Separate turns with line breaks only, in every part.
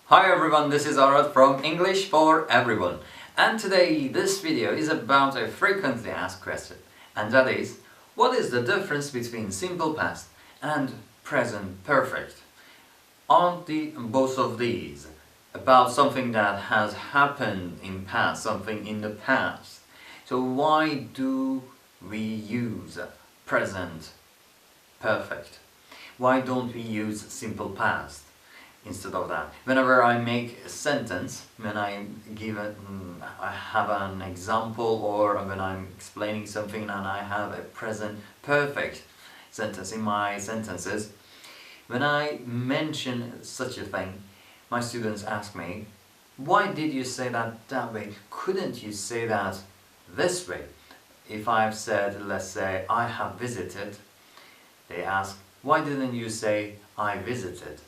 Hi everyone, this is Arad from English for Everyone, and today this video is about a frequently asked question, and that is, what is the difference between simple past and present perfect? Aren't both of these about something that has happened in past, something in the past? So why do we use present perfect? Why don't we use simple past instead of that? Whenever I make a sentence, when I have an example, or when I'm explaining something and I have a present perfect sentence in my sentences, when I mention such a thing, my students ask me, why did you say that way? Couldn't you say that this way? If I've said, let's say, I have visited, they ask, why didn't you say I visited?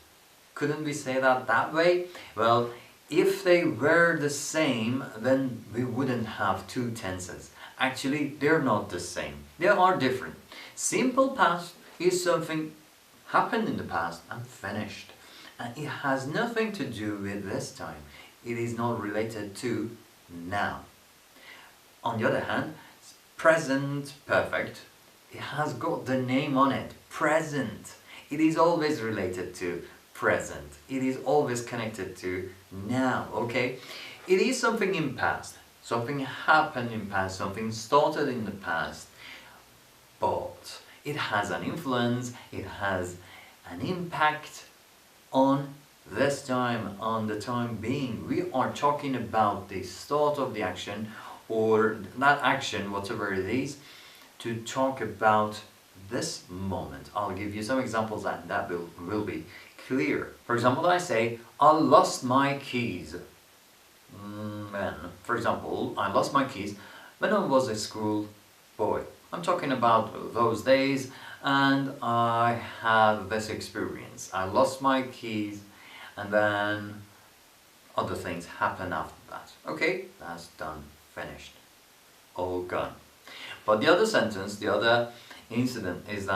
Couldn't we say that way? Well, if they were the same, then we wouldn't have two tenses. Actually, they're not the same. They are different. Simple past is something happened in the past and finished. And it has nothing to do with this time. It is not related to now. On the other hand, present perfect, it has got the name on it, present. It is always related to present. It is always connected to now, okay? It is something in past. Something happened in past, something started in the past. But it has an influence, it has an impact on this time, on the time being. We are talking about the start of the action, or that action, whatever it is, to talk about this moment. I'll give you some examples and that will be clear. For example, I say, I lost my keys. For example, I lost my keys when I was a school boy. I'm talking about those days, and I had this experience. I lost my keys, and then other things happen after that. Okay, that's done, finished, all gone. But the other sentence, the other incident is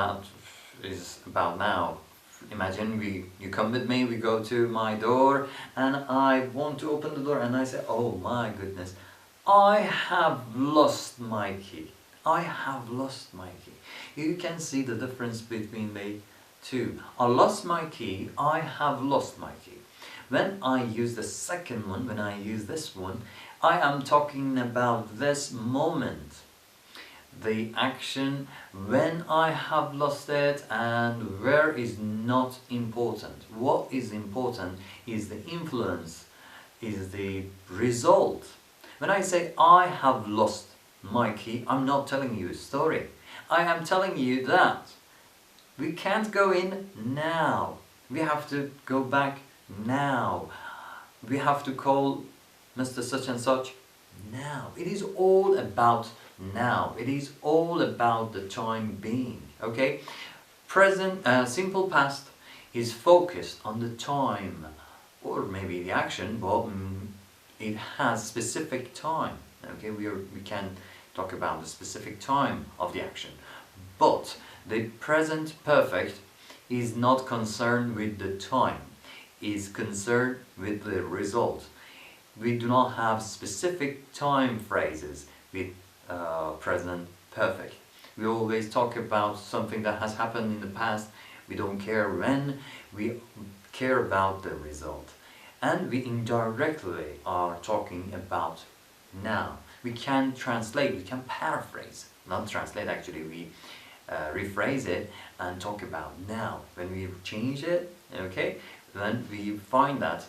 about now. Imagine you come with me, we go to my door, and I want to open the door, and I say, oh my goodness, I have lost my key. I have lost my key. You can see the difference between the two. I lost my key, I have lost my key. When I use the second one, when I use this one, I am talking about this moment. The action when I have lost it and where is not important. What is important is the influence, is the result. When I say I have lost my key, I'm not telling you a story. I am telling you that we can't go in now. We have to go back now. We have to call Mr. Such and Such now. It is all about now. It is all about the time being. Okay? Present, simple past is focused on the time, or maybe the action, but it has specific time. Okay, we can talk about the specific time of the action. But the present perfect is not concerned with the time, is concerned with the result. We do not have specific time phrases with present perfect. We always talk about something that has happened in the past. We don't care when, we care about the result. And we indirectly are talking about now. We can translate, we can paraphrase, not translate actually, we rephrase it and talk about now. When we change it, okay, then we find that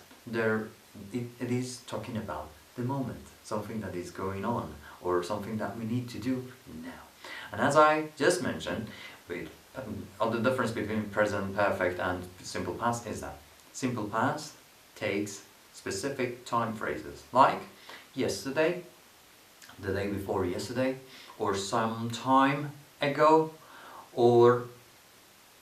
it is talking about the moment, something that is going on, or something that we need to do now. And as I just mentioned, the difference between present perfect and simple past is that simple past takes specific time phrases, like yesterday, the day before yesterday, or some time ago, or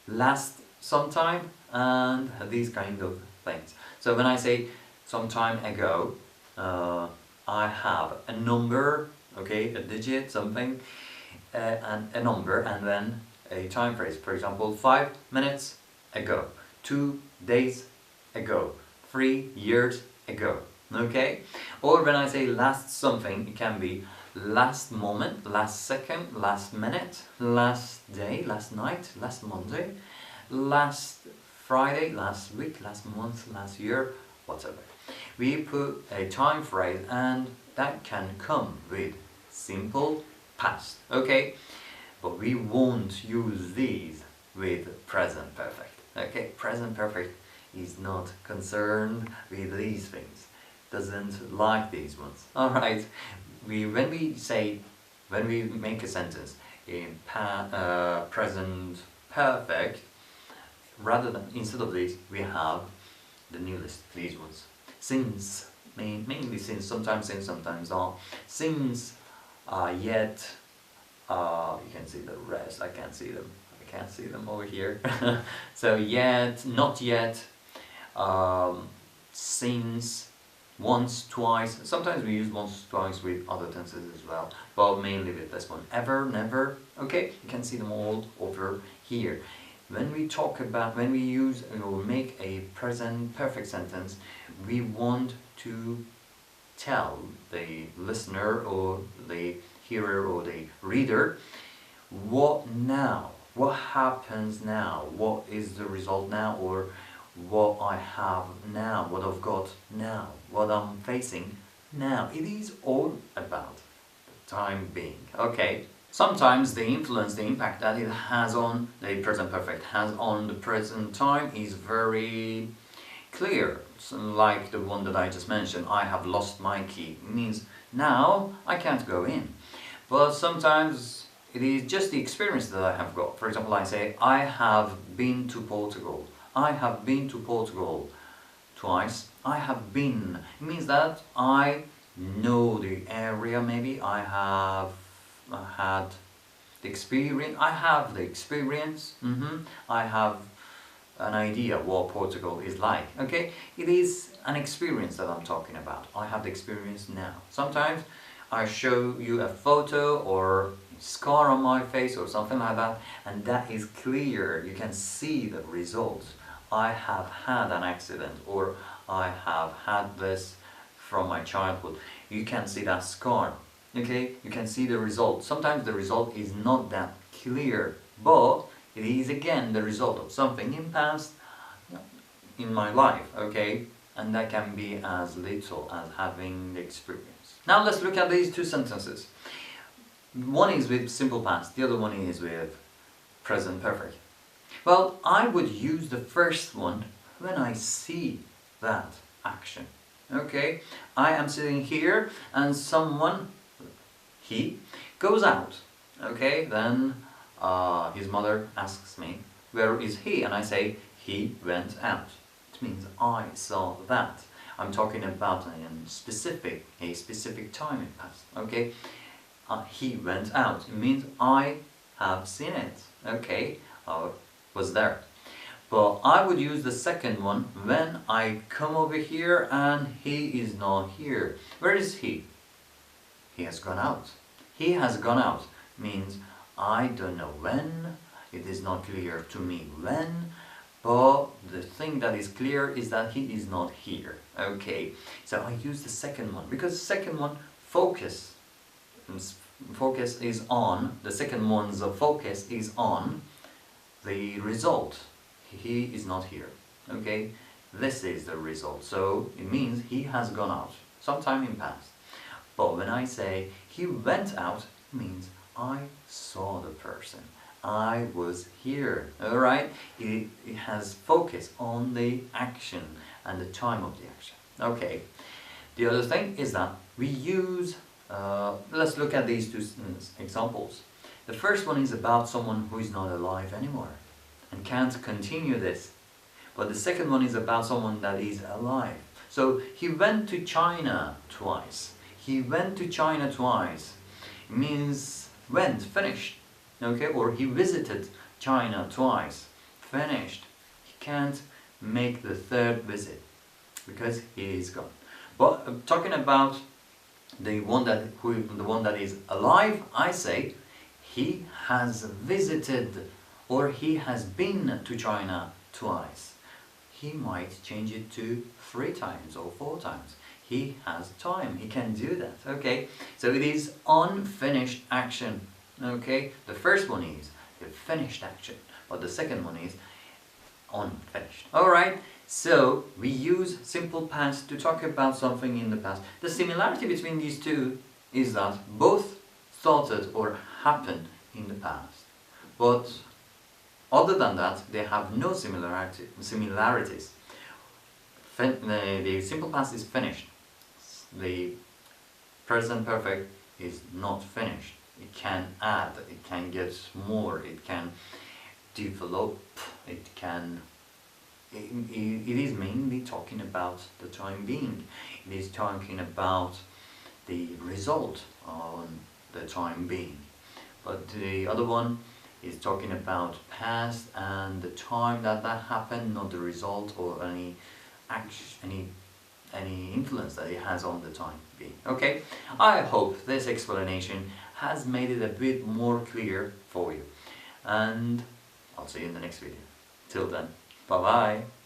last sometime, and these kind of things. So when I say some time ago, I have a number, okay, a digit, something, and a number, and then a time phrase. For example, 5 minutes ago, 2 days ago, 3 years ago. Okay? Or when I say last something, it can be last moment, last second, last minute, last day, last night, last Monday, last Friday, last week, last month, last year, whatever. We put a time phrase and that can come with simple past. Okay? But we won't use these with present perfect. Okay? Present perfect is not concerned with these things. Doesn't like these ones. Alright, when we make a sentence in present perfect, rather than, instead of this, we have the new list, these ones. Since, mainly sometimes are. Since, yet, you can see the rest, I can't see them over here. So yet, not yet, since, once, twice. Sometimes we use once, twice with other tenses as well, but mainly with this one. Ever, never. Okay, you can see them all over here. When we use or make a present perfect sentence, we want to tell the listener or the hearer or the reader what now, what happens now, what is the result now, or what I have now, what I've got now, what I'm facing now. It is all about the time being. Okay. Sometimes the influence, the impact that it has on the present perfect has on the present time is very clear. So like the one that I just mentioned, I have lost my key. It means now I can't go in. But sometimes it is just the experience that I have got. For example, I say, I have been to Portugal. I have been to Portugal twice. I have been. It means that I know the area, maybe. I have had the experience. I have the experience. I have an idea what Portugal is like. Okay? It is an experience that I'm talking about. I have the experience now. Sometimes I show you a photo or scar on my face or something like that, and that is clear. You can see the results. I have had an accident, or I have had this from my childhood. You can see that scar. Okay, you can see the result. Sometimes the result is not that clear, but it is again the result of something in past in my life. Okay, and that can be as little as having the experience. Now let's look at these two sentences. One is with simple past, the other one is with present perfect. Well, I would use the first one when I see that action. Okay, I am sitting here and someone, he, goes out. Okay, then his mother asks me, where is he? And I say, he went out. It means I saw that. I'm talking about a specific time in past. Okay, he went out. It means I have seen it. Okay, was there. But I would use the second one when I come over here and he is not here. Where is he? He has gone out. He has gone out means I don't know when. It is not clear to me when. But the thing that is clear is that he is not here. Okay, so I use the second one because the second one focus is on, the second one's focus is on the result. He is not here. Okay, this is the result. So it means he has gone out sometime in past. But when I say he went out, it means I saw the person. I was here. Alright? It has focus on the action and the time of the action. Okay. The other thing is that we use, let's look at these two examples. The first one is about someone who is not alive anymore and can't continue this. But the second one is about someone that is alive. So he went to China twice. He went to China twice. It means went, finished. Okay, or he visited China twice, finished. He can't make the third visit because he is gone. But talking about the one that is alive, I say he has visited or he has been to China twice. he might change it to 3 times or 4 times. He has time, he can do that, okay? So it is unfinished action, okay? The first one is the finished action, but the second one is unfinished. Alright, so we use simple past to talk about something in the past. The similarity between these two is that both started or happened in the past. But other than that, they have no similarities. The simple past is finished. The present perfect is not finished. It can add, it can get more, it can develop, it is mainly talking about the time being. It is talking about the result on the time being. But the other one is talking about past and the time that happened, not the result or any action, any influence that it has on the time being. Okay, I hope this explanation has made it a bit more clear for you, and I'll see you in the next video. Till then, bye bye.